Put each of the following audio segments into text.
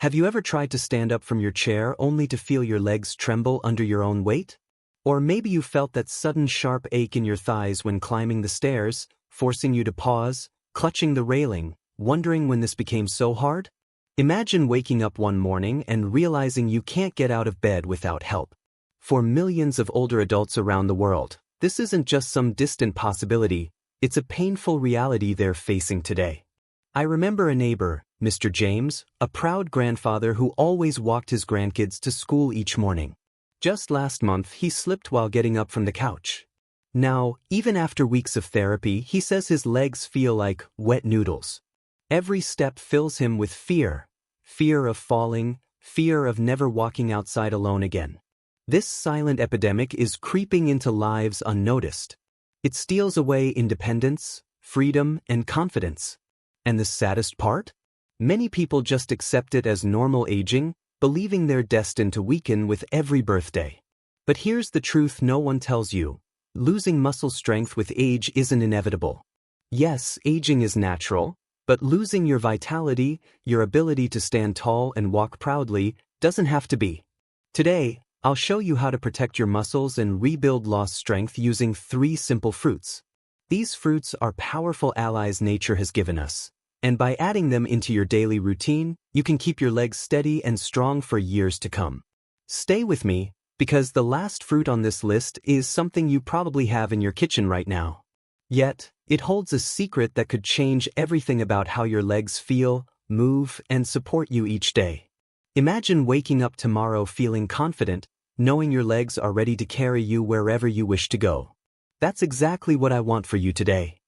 Have you ever tried to stand up from your chair only to feel your legs tremble under your own weight? Or maybe you felt that sudden sharp ache in your thighs when climbing the stairs, forcing you to pause, clutching the railing, wondering when this became so hard? Imagine waking up one morning and realizing you can't get out of bed without help. For millions of older adults around the world, this isn't just some distant possibility, it's a painful reality they're facing today. I remember a neighbor, Mr. James, a proud grandfather who always walked his grandkids to school each morning. Just last month, he slipped while getting up from the couch. Now, even after weeks of therapy, he says his legs feel like wet noodles. Every step fills him with fear. Fear of falling, fear of never walking outside alone again. This silent epidemic is creeping into lives unnoticed. It steals away independence, freedom, and confidence. And the saddest part? Many people just accept it as normal aging, believing they're destined to weaken with every birthday. But here's the truth no one tells you. Losing muscle strength with age isn't inevitable. Yes, aging is natural, but losing your vitality, your ability to stand tall and walk proudly, doesn't have to be. Today, I'll show you how to protect your muscles and rebuild lost strength using 3 simple fruits. These fruits are powerful allies nature has given us. And by adding them into your daily routine, you can keep your legs steady and strong for years to come. Stay with me, because the last fruit on this list is something you probably have in your kitchen right now. Yet, it holds a secret that could change everything about how your legs feel, move, and support you each day. Imagine waking up tomorrow feeling confident, knowing your legs are ready to carry you wherever you wish to go. That's exactly what I want for you today.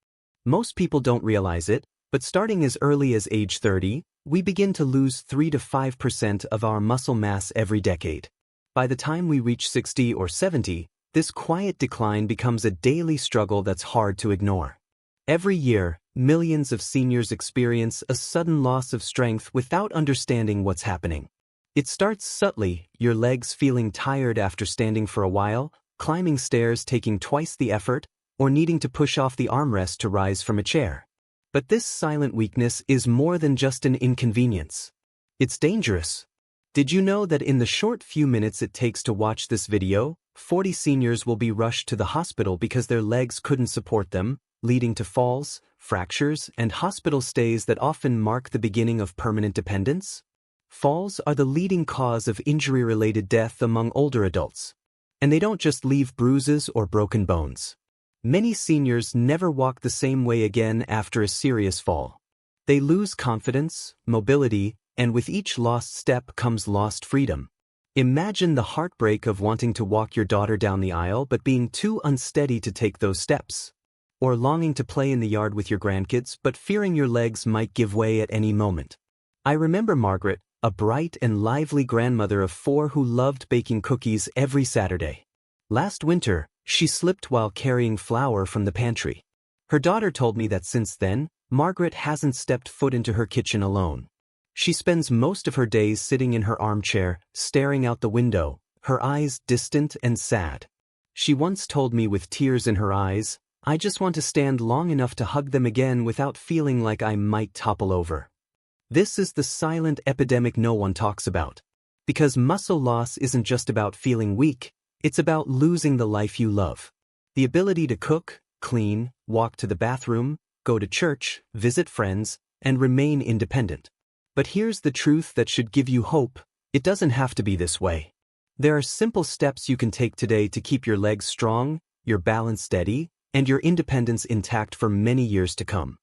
Most people don't realize it, but starting as early as age 30, we begin to lose 3 to 5% of our muscle mass every decade. By the time we reach 60 or 70, this quiet decline becomes a daily struggle that's hard to ignore. Every year, millions of seniors experience a sudden loss of strength without understanding what's happening. It starts subtly, your legs feeling tired after standing for a while, climbing stairs taking twice the effort, or needing to push off the armrest to rise from a chair. But this silent weakness is more than just an inconvenience. It's dangerous. Did you know that in the short few minutes it takes to watch this video, 40 seniors will be rushed to the hospital because their legs couldn't support them, leading to falls, fractures, and hospital stays that often mark the beginning of permanent dependence? Falls are the leading cause of injury-related death among older adults. And they don't just leave bruises or broken bones. Many seniors never walk the same way again after a serious fall. They lose confidence, mobility, and with each lost step comes lost freedom. Imagine the heartbreak of wanting to walk your daughter down the aisle but being too unsteady to take those steps. Or longing to play in the yard with your grandkids but fearing your legs might give way at any moment. I remember Margaret, a bright and lively grandmother of 4 who loved baking cookies every Saturday. Last winter, she slipped while carrying flour from the pantry. Her daughter told me that since then, Margaret hasn't stepped foot into her kitchen alone. She spends most of her days sitting in her armchair, staring out the window, her eyes distant and sad. She once told me with tears in her eyes, "I just want to stand long enough to hug them again without feeling like I might topple over." This is the silent epidemic no one talks about. Because muscle loss isn't just about feeling weak, it's about losing the life you love. The ability to cook, clean, walk to the bathroom, go to church, visit friends, and remain independent. But here's the truth that should give you hope: it doesn't have to be this way. There are simple steps you can take today to keep your legs strong, your balance steady, and your independence intact for many years to come.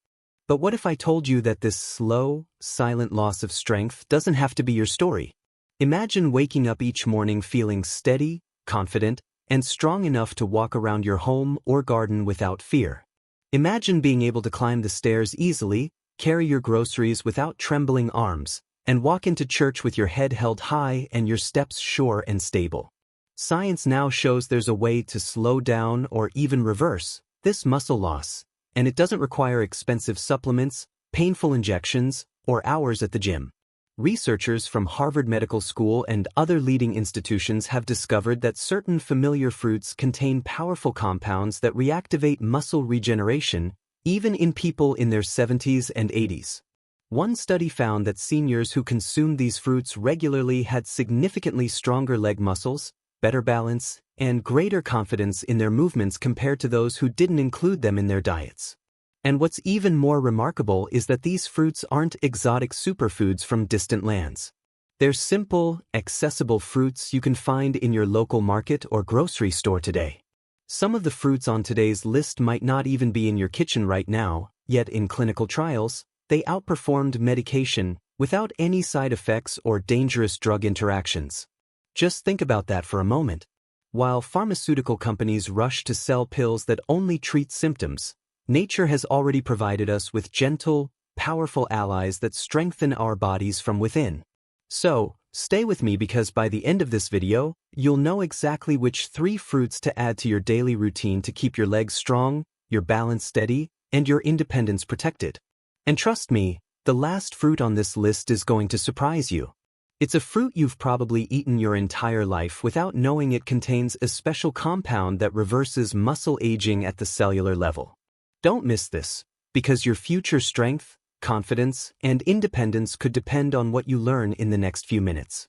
But what if I told you that this slow, silent loss of strength doesn't have to be your story? Imagine waking up each morning feeling steady, confident, and strong enough to walk around your home or garden without fear. Imagine being able to climb the stairs easily, carry your groceries without trembling arms, and walk into church with your head held high and your steps sure and stable. Science now shows there's a way to slow down or even reverse this muscle loss, and it doesn't require expensive supplements, painful injections, or hours at the gym. Researchers from Harvard Medical School and other leading institutions have discovered that certain familiar fruits contain powerful compounds that reactivate muscle regeneration, even in people in their 70s and 80s. One study found that seniors who consumed these fruits regularly had significantly stronger leg muscles, better balance, and greater confidence in their movements compared to those who didn't include them in their diets. And what's even more remarkable is that these fruits aren't exotic superfoods from distant lands. They're simple, accessible fruits you can find in your local market or grocery store today. Some of the fruits on today's list might not even be in your kitchen right now, yet in clinical trials, they outperformed medication without any side effects or dangerous drug interactions. Just think about that for a moment. While pharmaceutical companies rush to sell pills that only treat symptoms, nature has already provided us with gentle, powerful allies that strengthen our bodies from within. So, stay with me because by the end of this video, you'll know exactly which 3 fruits to add to your daily routine to keep your legs strong, your balance steady, and your independence protected. And trust me, the last fruit on this list is going to surprise you. It's a fruit you've probably eaten your entire life without knowing it contains a special compound that reverses muscle aging at the cellular level. Don't miss this, because your future strength, confidence, and independence could depend on what you learn in the next few minutes.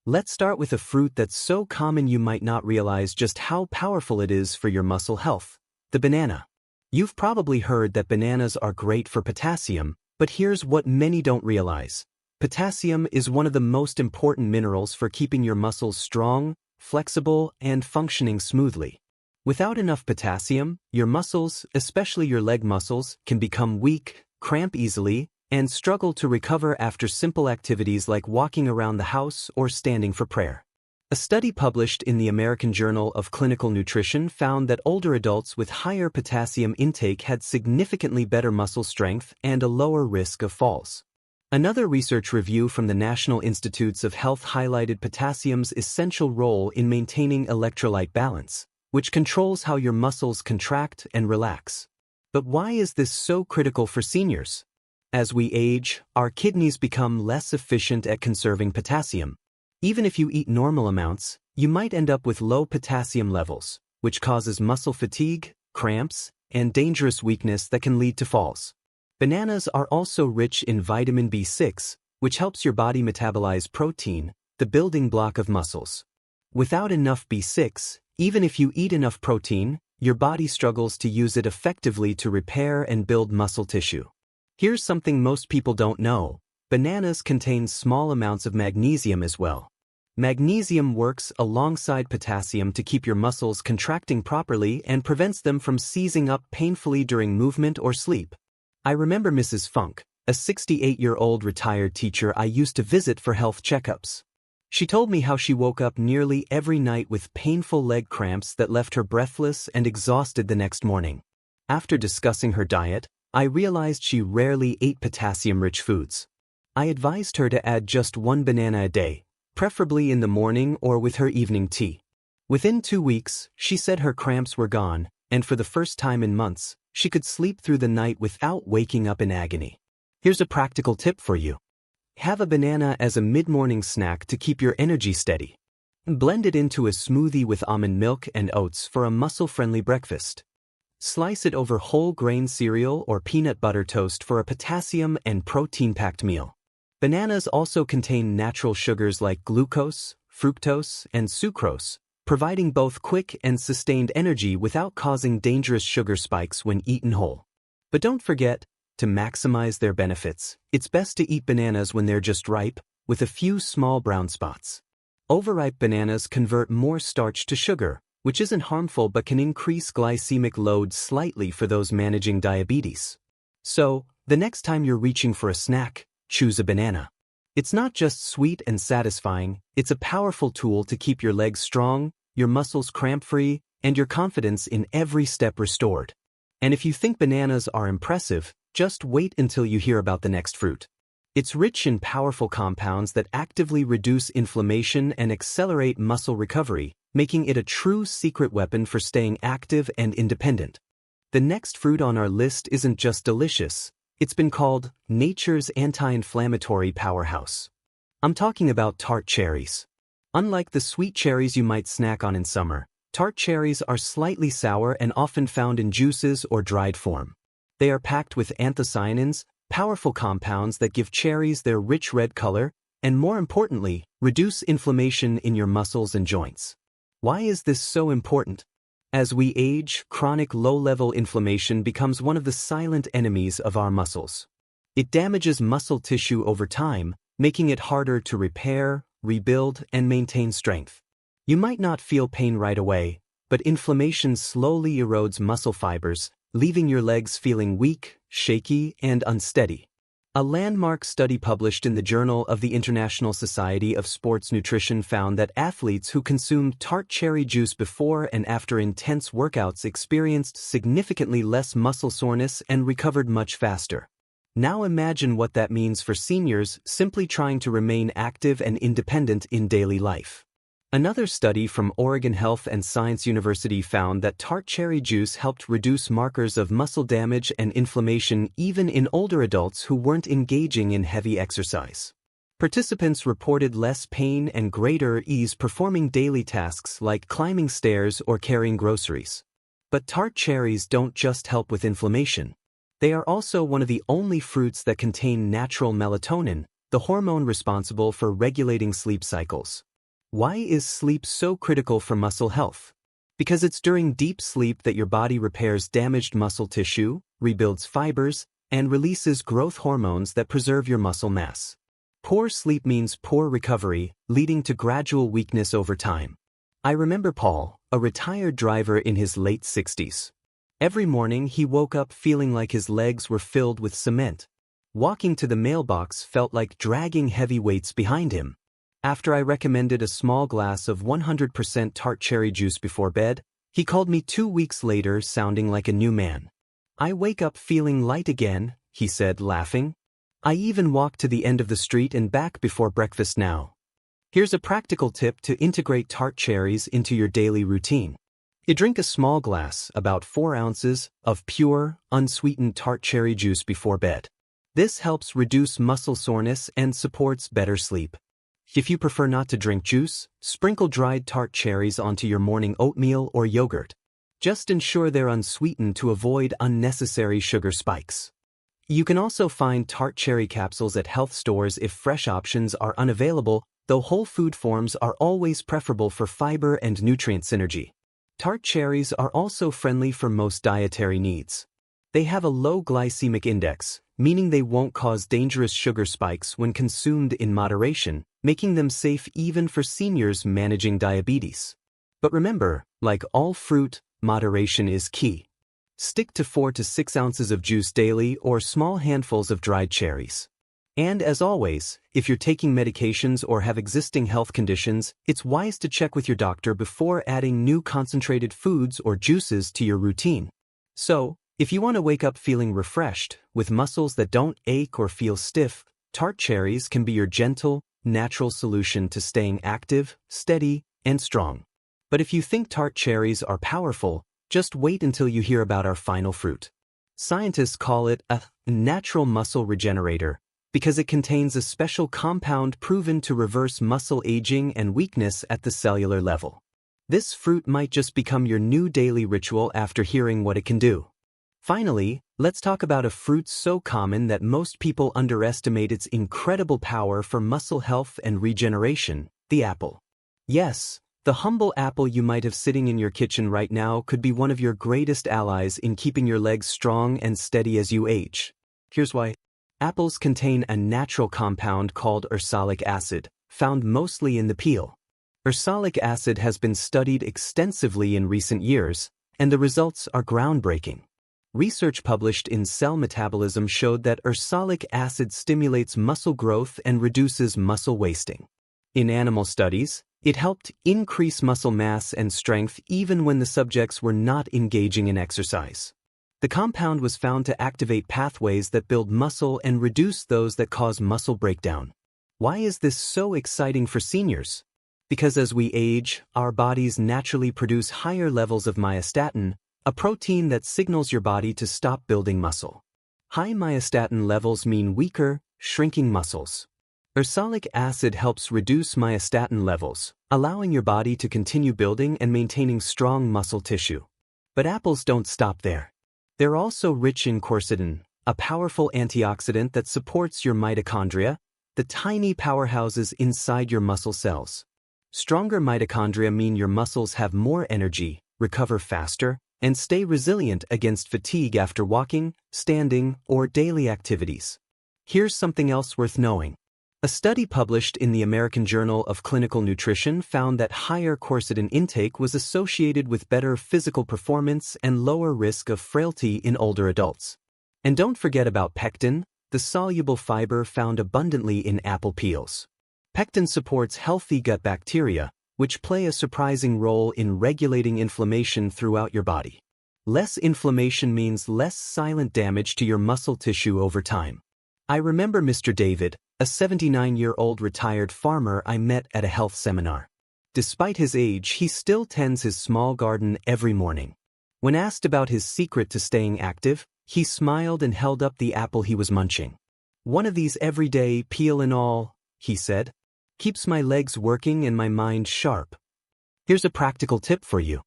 Let's start with a fruit that's so common you might not realize just how powerful it is for your muscle health: the banana. You've probably heard that bananas are great for potassium, but here's what many don't realize. Potassium is one of the most important minerals for keeping your muscles strong, flexible, and functioning smoothly. Without enough potassium, your muscles, especially your leg muscles, can become weak, cramp easily, and struggle to recover after simple activities like walking around the house or standing for prayer. A study published in the American Journal of Clinical Nutrition found that older adults with higher potassium intake had significantly better muscle strength and a lower risk of falls. Another research review from the National Institutes of Health highlighted potassium's essential role in maintaining electrolyte balance, which controls how your muscles contract and relax. But why is this so critical for seniors? As we age, our kidneys become less efficient at conserving potassium. Even if you eat normal amounts, you might end up with low potassium levels, which causes muscle fatigue, cramps, and dangerous weakness that can lead to falls. Bananas are also rich in vitamin B6, which helps your body metabolize protein, the building block of muscles. Without enough B6, even if you eat enough protein, your body struggles to use it effectively to repair and build muscle tissue. Here's something most people don't know: bananas contain small amounts of magnesium as well. Magnesium works alongside potassium to keep your muscles contracting properly and prevents them from seizing up painfully during movement or sleep. I remember Mrs. Funk, a 68-year-old retired teacher I used to visit for health checkups. She told me how she woke up nearly every night with painful leg cramps that left her breathless and exhausted the next morning. After discussing her diet, I realized she rarely ate potassium-rich foods. I advised her to add just 1 banana a day, preferably in the morning or with her evening tea. Within 2 weeks, she said her cramps were gone, and for the first time in months, she could sleep through the night without waking up in agony. Here's a practical tip for you. Have a banana as a mid-morning snack to keep your energy steady. Blend it into a smoothie with almond milk and oats for a muscle-friendly breakfast. Slice it over whole grain cereal or peanut butter toast for a potassium and protein-packed meal. Bananas also contain natural sugars like glucose, fructose, and sucrose, providing both quick and sustained energy without causing dangerous sugar spikes when eaten whole. But don't forget, to maximize their benefits, it's best to eat bananas when they're just ripe, with a few small brown spots. Overripe bananas convert more starch to sugar, which isn't harmful but can increase glycemic load slightly for those managing diabetes. So, the next time you're reaching for a snack, choose a banana. It's not just sweet and satisfying, it's a powerful tool to keep your legs strong, your muscles cramp-free, and your confidence in every step restored. And if you think bananas are impressive, just wait until you hear about the next fruit. It's rich in powerful compounds that actively reduce inflammation and accelerate muscle recovery, making it a true secret weapon for staying active and independent. The next fruit on our list isn't just delicious, it's been called nature's anti-inflammatory powerhouse. I'm talking about tart cherries. Unlike the sweet cherries you might snack on in summer, tart cherries are slightly sour and often found in juices or dried form. They are packed with anthocyanins, powerful compounds that give cherries their rich red color, and more importantly, reduce inflammation in your muscles and joints. Why is this so important? As we age, chronic low-level inflammation becomes one of the silent enemies of our muscles. It damages muscle tissue over time, making it harder to repair, rebuild, and maintain strength. You might not feel pain right away, but inflammation slowly erodes muscle fibers, leaving your legs feeling weak, shaky, and unsteady. A landmark study published in the Journal of the International Society of Sports Nutrition found that athletes who consumed tart cherry juice before and after intense workouts experienced significantly less muscle soreness and recovered much faster. Now imagine what that means for seniors simply trying to remain active and independent in daily life. Another study from Oregon Health and Science University found that tart cherry juice helped reduce markers of muscle damage and inflammation even in older adults who weren't engaging in heavy exercise. Participants reported less pain and greater ease performing daily tasks like climbing stairs or carrying groceries. But tart cherries don't just help with inflammation. They are also one of the only fruits that contain natural melatonin, the hormone responsible for regulating sleep cycles. Why is sleep so critical for muscle health? Because it's during deep sleep that your body repairs damaged muscle tissue, rebuilds fibers, and releases growth hormones that preserve your muscle mass. Poor sleep means poor recovery, leading to gradual weakness over time. I remember Paul, a retired driver in his late 60s. Every morning he woke up feeling like his legs were filled with cement. Walking to the mailbox felt like dragging heavy weights behind him. After I recommended a small glass of 100% tart cherry juice before bed, he called me 2 weeks later sounding like a new man. "I wake up feeling light again," he said, laughing. "I even walk to the end of the street and back before breakfast now." Here's a practical tip to integrate tart cherries into your daily routine. You drink a small glass, about 4 ounces, of pure, unsweetened tart cherry juice before bed. This helps reduce muscle soreness and supports better sleep. If you prefer not to drink juice, sprinkle dried tart cherries onto your morning oatmeal or yogurt. Just ensure they're unsweetened to avoid unnecessary sugar spikes. You can also find tart cherry capsules at health stores if fresh options are unavailable, though whole food forms are always preferable for fiber and nutrient synergy. Tart cherries are also friendly for most dietary needs. They have a low glycemic index, meaning they won't cause dangerous sugar spikes when consumed in moderation, making them safe even for seniors managing diabetes. But remember, like all fruit, moderation is key. Stick to 4 to 6 ounces of juice daily or small handfuls of dried cherries. And as always, if you're taking medications or have existing health conditions, it's wise to check with your doctor before adding new concentrated foods or juices to your routine. So, if you want to wake up feeling refreshed, with muscles that don't ache or feel stiff, tart cherries can be your gentle, natural solution to staying active, steady, and strong. But if you think tart cherries are powerful, just wait until you hear about our final fruit. Scientists call it a natural muscle regenerator because it contains a special compound proven to reverse muscle aging and weakness at the cellular level. This fruit might just become your new daily ritual after hearing what it can do. Finally, let's talk about a fruit so common that most people underestimate its incredible power for muscle health and regeneration: the apple. Yes, the humble apple you might have sitting in your kitchen right now could be one of your greatest allies in keeping your legs strong and steady as you age. Here's why. Apples contain a natural compound called ursolic acid, found mostly in the peel. Ursolic acid has been studied extensively in recent years, and the results are groundbreaking. Research published in Cell Metabolism showed that ursolic acid stimulates muscle growth and reduces muscle wasting. In animal studies, it helped increase muscle mass and strength even when the subjects were not engaging in exercise. The compound was found to activate pathways that build muscle and reduce those that cause muscle breakdown. Why is this so exciting for seniors? Because as we age, our bodies naturally produce higher levels of myostatin, a protein that signals your body to stop building muscle. High myostatin levels mean weaker, shrinking muscles. Ursolic acid helps reduce myostatin levels, allowing your body to continue building and maintaining strong muscle tissue. But apples don't stop there. They're also rich in quercetin, a powerful antioxidant that supports your mitochondria, the tiny powerhouses inside your muscle cells. Stronger mitochondria mean your muscles have more energy, recover faster, and stay resilient against fatigue after walking, standing, or daily activities. Here's something else worth knowing. A study published in the American Journal of Clinical Nutrition found that higher quercetin intake was associated with better physical performance and lower risk of frailty in older adults. And don't forget about pectin, the soluble fiber found abundantly in apple peels. Pectin supports healthy gut bacteria, which play a surprising role in regulating inflammation throughout your body. Less inflammation means less silent damage to your muscle tissue over time. I remember Mr. David, a 79-year-old retired farmer I met at a health seminar. Despite his age, he still tends his small garden every morning. When asked about his secret to staying active, he smiled and held up the apple he was munching. "One of these every day, peel and all," he said. "Keeps my legs working and my mind sharp." Here's a practical tip for you.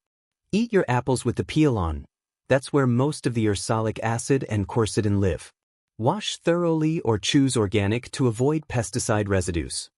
Eat your apples with the peel on. That's where most of the ursolic acid and quercetin live. Wash thoroughly or choose organic to avoid pesticide residues.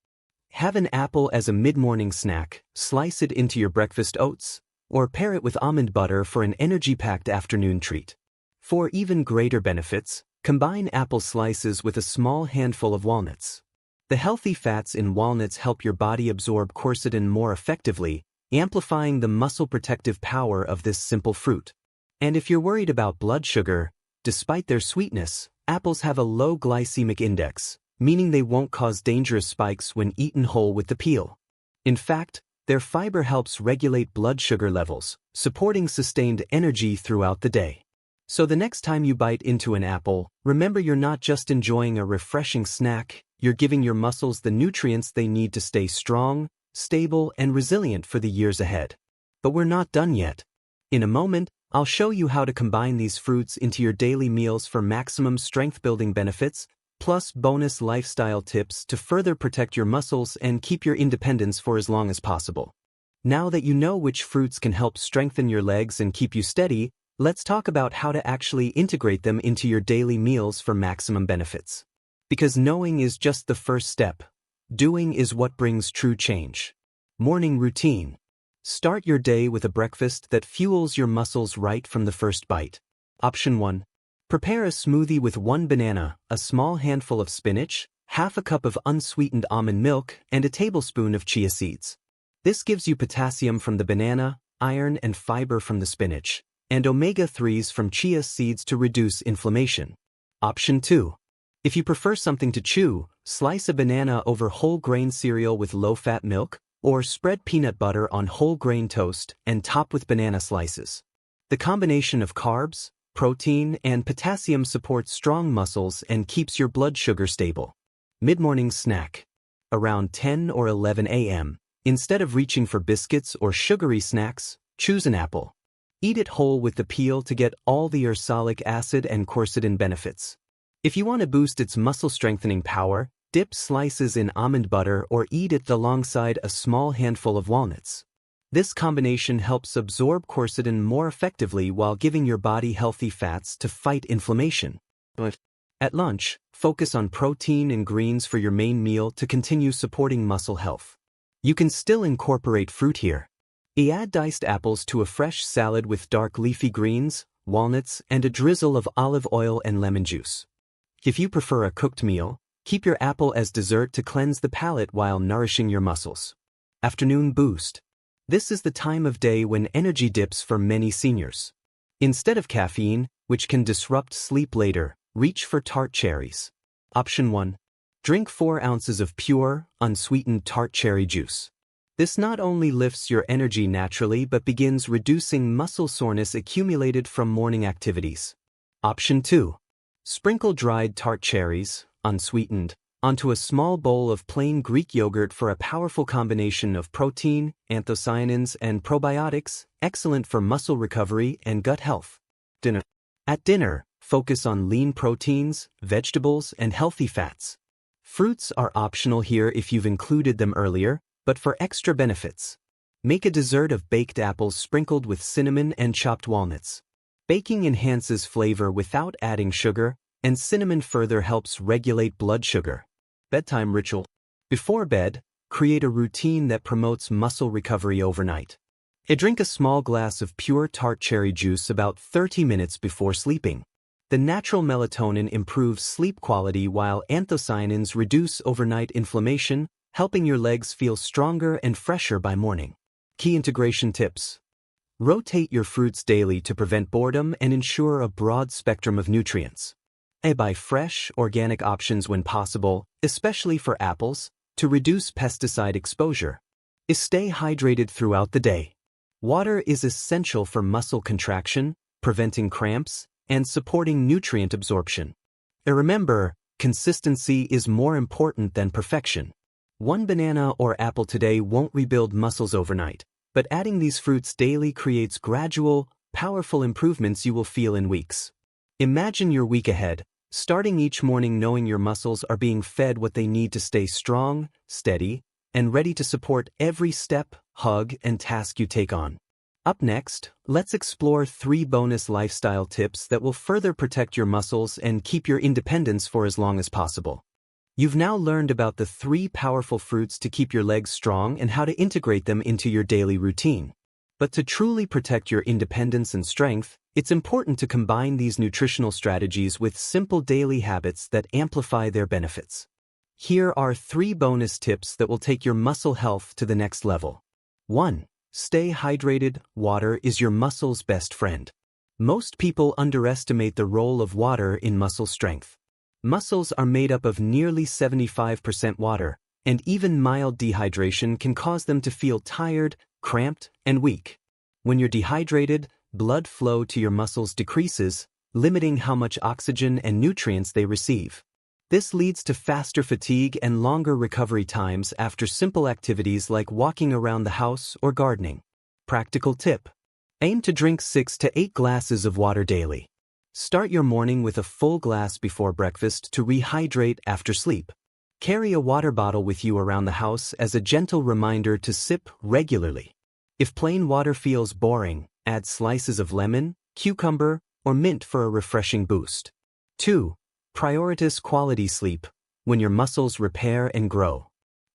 Have an apple as a mid-morning snack, slice it into your breakfast oats, or pair it with almond butter for an energy-packed afternoon treat. For even greater benefits, combine apple slices with a small handful of walnuts. The healthy fats in walnuts help your body absorb quercetin more effectively, amplifying the muscle protective power of this simple fruit. And if you're worried about blood sugar, despite their sweetness, apples have a low glycemic index, meaning they won't cause dangerous spikes when eaten whole with the peel. In fact, their fiber helps regulate blood sugar levels, supporting sustained energy throughout the day. So the next time you bite into an apple, remember you're not just enjoying a refreshing snack, you're giving your muscles the nutrients they need to stay strong, stable, and resilient for the years ahead. But we're not done yet. In a moment, I'll show you how to combine these fruits into your daily meals for maximum strength-building benefits, plus bonus lifestyle tips to further protect your muscles and keep your independence for as long as possible. Now that you know which fruits can help strengthen your legs and keep you steady, let's talk about how to actually integrate them into your daily meals for maximum benefits. Because knowing is just the first step. Doing is what brings true change. Morning routine. Start your day with a breakfast that fuels your muscles right from the first bite. Option 1. Prepare a smoothie with 1 banana, a small handful of spinach, half a cup of unsweetened almond milk, and a tablespoon of chia seeds. This gives you potassium from the banana, iron and fiber from the spinach, and omega-3s from chia seeds to reduce inflammation. Option 2. If you prefer something to chew, slice a banana over whole grain cereal with low-fat milk, or spread peanut butter on whole grain toast and top with banana slices. The combination of carbs, protein, and potassium supports strong muscles and keeps your blood sugar stable. Mid-morning snack. Around 10 or 11 a.m., instead of reaching for biscuits or sugary snacks, choose an apple. Eat it whole with the peel to get all the ursolic acid and quercetin benefits. If you want to boost its muscle-strengthening power, dip slices in almond butter or eat it alongside a small handful of walnuts. This combination helps absorb quercetin more effectively while giving your body healthy fats to fight inflammation. At lunch, focus on protein and greens for your main meal to continue supporting muscle health. You can still incorporate fruit here. Add diced apples to a fresh salad with dark leafy greens, walnuts, and a drizzle of olive oil and lemon juice. If you prefer a cooked meal, keep your apple as dessert to cleanse the palate while nourishing your muscles. Afternoon boost. This is the time of day when energy dips for many seniors. Instead of caffeine, which can disrupt sleep later, reach for tart cherries. Option 1. Drink 4 ounces of pure, unsweetened tart cherry juice. This not only lifts your energy naturally but begins reducing muscle soreness accumulated from morning activities. Option 2. Sprinkle dried tart cherries, unsweetened, onto a small bowl of plain Greek yogurt for a powerful combination of protein, anthocyanins, and probiotics, excellent for muscle recovery and gut health. Dinner. At dinner, focus on lean proteins, vegetables, and healthy fats. Fruits are optional here if you've included them earlier, but for extra benefits. Make a dessert of baked apples sprinkled with cinnamon and chopped walnuts. Baking enhances flavor without adding sugar, and cinnamon further helps regulate blood sugar. Bedtime ritual. Before bed, create a routine that promotes muscle recovery overnight. Drink a small glass of pure tart cherry juice about 30 minutes before sleeping. The natural melatonin improves sleep quality while anthocyanins reduce overnight inflammation, helping your legs feel stronger and fresher by morning. Key integration tips. Rotate your fruits daily to prevent boredom and ensure a broad spectrum of nutrients. Buy fresh, organic options when possible, especially for apples, to reduce pesticide exposure. Stay hydrated throughout the day. Water is essential for muscle contraction, preventing cramps, and supporting nutrient absorption. Remember, consistency is more important than perfection. One banana or apple today won't rebuild muscles overnight, but adding these fruits daily creates gradual, powerful improvements you will feel in weeks. Imagine your week ahead, starting each morning knowing your muscles are being fed what they need to stay strong, steady, and ready to support every step, hug, and task you take on. Up next, let's explore 3 bonus lifestyle tips that will further protect your muscles and keep your independence for as long as possible. You've now learned about the 3 powerful fruits to keep your legs strong and how to integrate them into your daily routine. But to truly protect your independence and strength, it's important to combine these nutritional strategies with simple daily habits that amplify their benefits. Here are 3 bonus tips that will take your muscle health to the next level. 1. Stay hydrated. Water is your muscle's best friend. Most people underestimate the role of water in muscle strength. Muscles are made up of nearly 75% water, and even mild dehydration can cause them to feel tired, cramped, and weak. When you're dehydrated, blood flow to your muscles decreases, limiting how much oxygen and nutrients they receive. This leads to faster fatigue and longer recovery times after simple activities like walking around the house or gardening. Practical tip. Aim to drink 6 to 8 glasses of water daily. Start your morning with a full glass before breakfast to rehydrate after sleep. Carry a water bottle with you around the house as a gentle reminder to sip regularly. If plain water feels boring, add slices of lemon, cucumber, or mint for a refreshing boost. 2. Prioritize quality sleep, when your muscles repair and grow.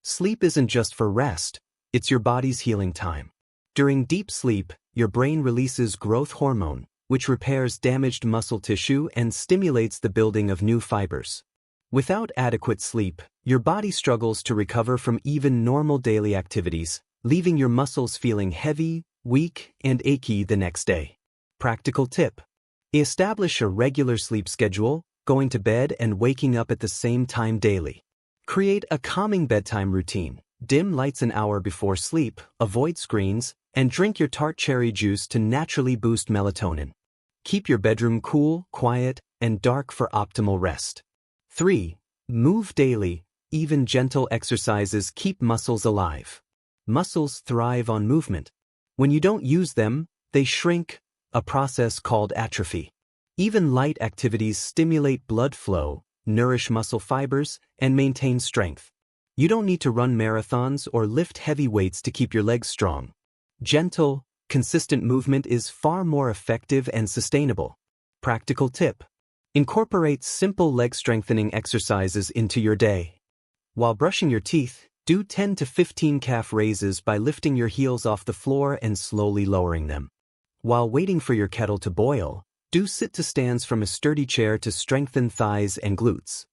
Sleep isn't just for rest, it's your body's healing time. During deep sleep, your brain releases growth hormone, which repairs damaged muscle tissue and stimulates the building of new fibers. Without adequate sleep, your body struggles to recover from even normal daily activities, leaving your muscles feeling heavy, weak, and achy the next day. Practical tip. Establish a regular sleep schedule, going to bed and waking up at the same time daily. Create a calming bedtime routine. Dim lights an hour before sleep, avoid screens, and drink your tart cherry juice to naturally boost melatonin. Keep your bedroom cool, quiet, and dark for optimal rest. 3. Move daily. Even gentle exercises keep muscles alive. Muscles thrive on movement. When you don't use them, they shrink, a process called atrophy. Even light activities stimulate blood flow, nourish muscle fibers, and maintain strength. You don't need to run marathons or lift heavy weights to keep your legs strong. Gentle, consistent movement is far more effective and sustainable. Practical tip. Incorporate simple leg strengthening exercises into your day. While brushing your teeth, do 10 to 15 calf raises by lifting your heels off the floor and slowly lowering them. While waiting for your kettle to boil, do sit-to-stands from a sturdy chair to strengthen thighs and glutes.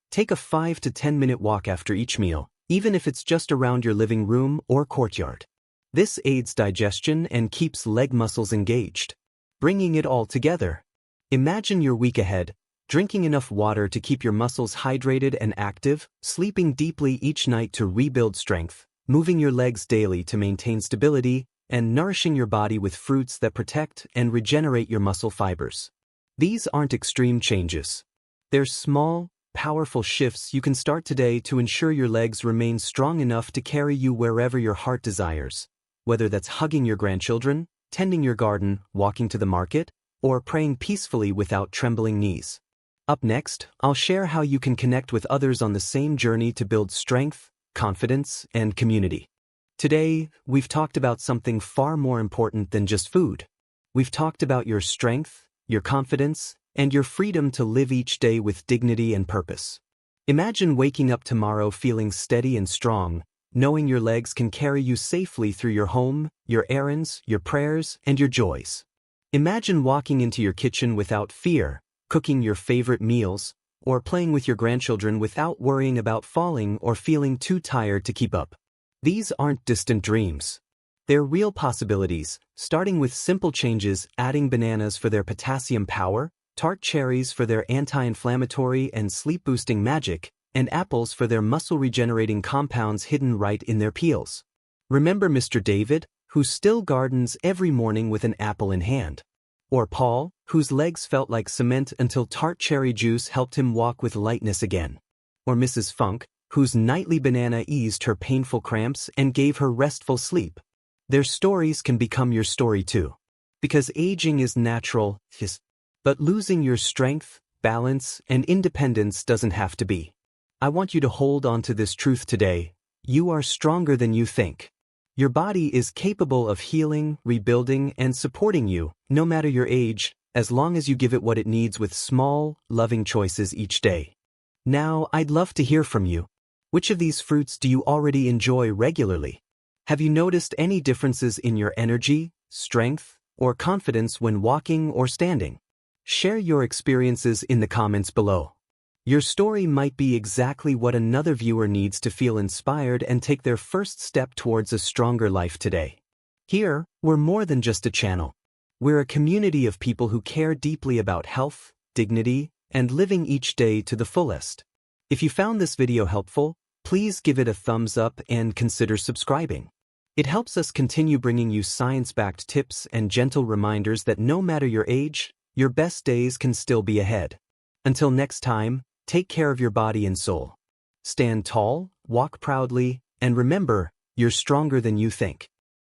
Take a 5 to 10 minute walk after each meal, even if it's just around your living room or courtyard. This aids digestion and keeps leg muscles engaged. Bringing it all together. Imagine your week ahead, drinking enough water to keep your muscles hydrated and active, sleeping deeply each night to rebuild strength, moving your legs daily to maintain stability, and nourishing your body with fruits that protect and regenerate your muscle fibers. These aren't extreme changes. They're small, powerful shifts you can start today to ensure your legs remain strong enough to carry you wherever your heart desires, whether that's hugging your grandchildren, tending your garden, walking to the market, or praying peacefully without trembling knees. Up next, I'll share how you can connect with others on the same journey to build strength, confidence, and community. Today, we've talked about something far more important than just food. We've talked about your strength, your confidence, and your freedom to live each day with dignity and purpose. Imagine waking up tomorrow feeling steady and strong, knowing your legs can carry you safely through your home, your errands, your prayers, and your joys. Imagine walking into your kitchen without fear, cooking your favorite meals, or playing with your grandchildren without worrying about falling or feeling too tired to keep up. These aren't distant dreams. They're real possibilities, starting with simple changes, adding bananas for their potassium power, tart cherries for their anti-inflammatory and sleep-boosting magic, and apples for their muscle-regenerating compounds hidden right in their peels. Remember Mr. David, who still gardens every morning with an apple in hand? Or Paul, whose legs felt like cement until tart cherry juice helped him walk with lightness again? Or Mrs. Funk, whose nightly banana eased her painful cramps and gave her restful sleep? Their stories can become your story too. Because aging is natural, but losing your strength, balance, and independence doesn't have to be. I want you to hold on to this truth today. You are stronger than you think. Your body is capable of healing, rebuilding, and supporting you, no matter your age, as long as you give it what it needs with small, loving choices each day. Now, I'd love to hear from you. Which of these fruits do you already enjoy regularly? Have you noticed any differences in your energy, strength, or confidence when walking or standing? Share your experiences in the comments below. Your story might be exactly what another viewer needs to feel inspired and take their first step towards a stronger life today. Here, we're more than just a channel. We're a community of people who care deeply about health, dignity, and living each day to the fullest. If you found this video helpful, please give it a thumbs up and consider subscribing. It helps us continue bringing you science-backed tips and gentle reminders that no matter your age, your best days can still be ahead. Until next time, take care of your body and soul. Stand tall, walk proudly, and remember, you're stronger than you think.